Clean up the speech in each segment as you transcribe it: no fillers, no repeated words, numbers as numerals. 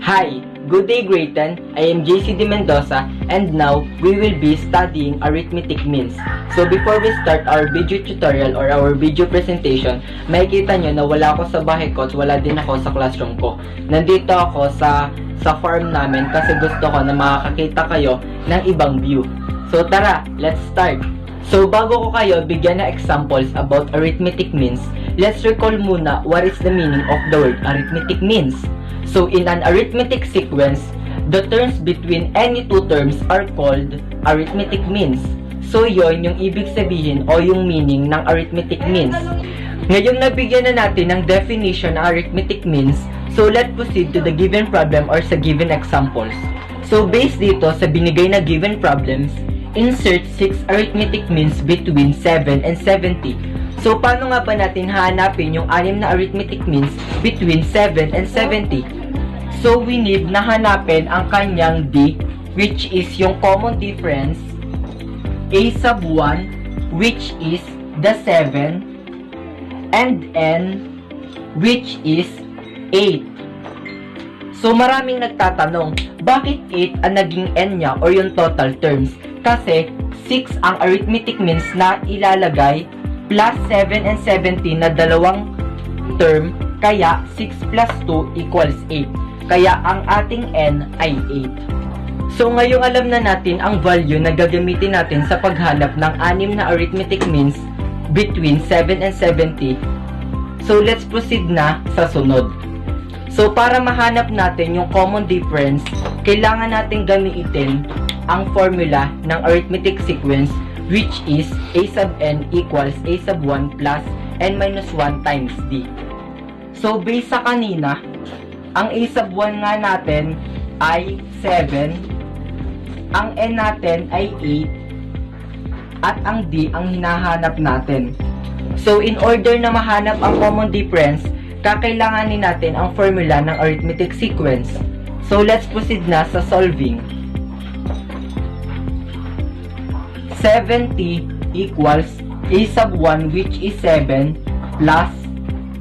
Hi, good day Grayton. I am JC De Mendoza and now we will be studying arithmetic means. So before we start our video tutorial or our video presentation, makikita nyo na wala ako sa bahay ko at wala din ako sa classroom ko. Nandito ako sa farm namin kasi gusto ko na makakakita kayo ng ibang view. So tara, let's start. So bago ko kayo bigyan ng examples about arithmetic means, let's recall muna what is the meaning of the word arithmetic means. So in an arithmetic sequence, the terms between any two terms are called arithmetic means. So yon yung ibig sabihin o yung meaning ng arithmetic means. Ngayon nabigyan na natin ng definition ng arithmetic means, so let's proceed to the given problem or sa given examples. So based dito sa binigay na given problems, insert 6 arithmetic means between 7 and 70. So paano nga ba natin hahanapin yung 6 na arithmetic means between 7 and 70? So we need na hanapin ang kanyang D, which is yung common difference, A sub 1, which is the 7, and N, which is 8. So maraming nagtatanong, bakit 8 ang naging N niya or yung total terms? Kasi 6 ang arithmetic means na ilalagay plus 7 and 70 na dalawang term, kaya 6 plus 2 equals 8. Kaya ang ating N ay 8. So ngayong alam na natin ang value na gagamitin natin sa paghanap ng 6 na arithmetic means between 7 and 70. So let's proceed na sa sunod. So para mahanap natin yung common difference, kailangan natin gamitin ang formula ng arithmetic sequence, which is A sub n equals A sub 1 plus n minus 1 times d. So based sa kanina, ang A sub 1 nga natin ay 7, ang n natin ay 8, at ang d ang hinahanap natin. So in order na mahanap ang common difference, kakailanganin natin ang formula ng arithmetic sequence. So let's proceed na sa solving. 70 equals A sub 1, which is 7, plus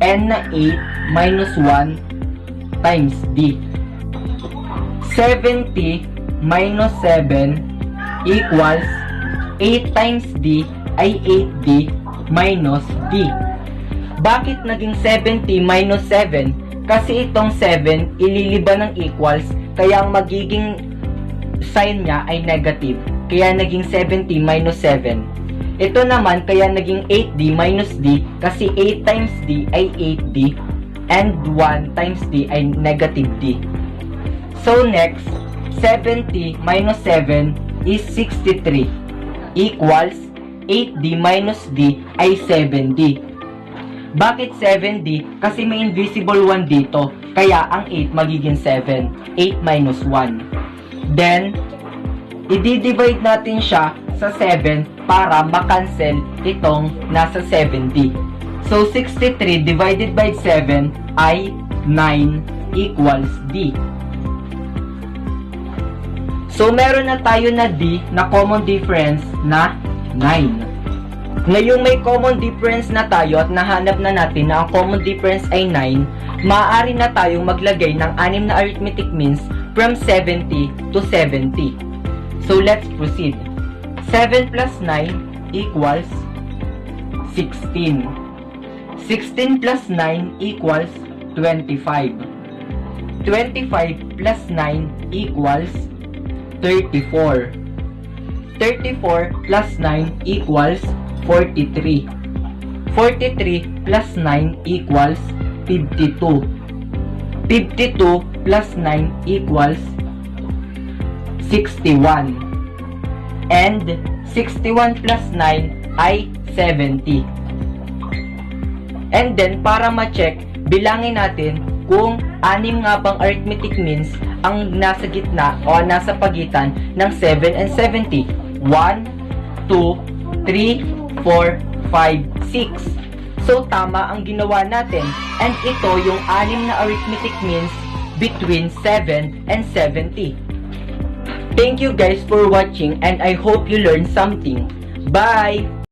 n na 8 minus 1 times d. 70 minus 7 equals 8 times d ay 8d minus d. Bakit naging 70 minus 7? Kasi itong 7 ililiban ng equals, kaya ang magiging sign niya ay negative. Kaya naging 70 minus 7. Ito naman, kaya naging 8d minus d, kasi 8 times d ay 8d, and 1 times d ay negative d. So next, 70 minus 7 is 63, equals 8d minus d ay 7d. Bakit 7d? Kasi may invisible 1 dito, kaya ang 8 magiging 7, 8 minus 1. Then, i-divide natin siya sa 7 para makancel itong nasa 7d. So, 63 divided by 7 ay 9 equals d. So, meron na tayo na d na common difference na 9. Ngayong may common difference na tayo at nahanap na natin na ang common difference ay 9, maaari na tayong maglagay ng 6 na arithmetic means from 70 to 70. So let's proceed. 7 plus 9 equals 16. 16 plus 9 equals 25. 25 plus 9 equals 34. 34 plus 9 equals 43. 43 plus 9 equals 52. 52 plus 9 equals 61. And 61 plus 9 ay 70. And then, para ma-check, bilangin natin kung 6 nga bang arithmetic means ang nasa gitna o nasa pagitan ng 7 and 70. 1, 2, 3, 4, 5, 6. So, tama ang ginawa natin. And ito yung 6 na arithmetic means between 7 and 70. Thank you guys for watching and I hope you learned something. Bye!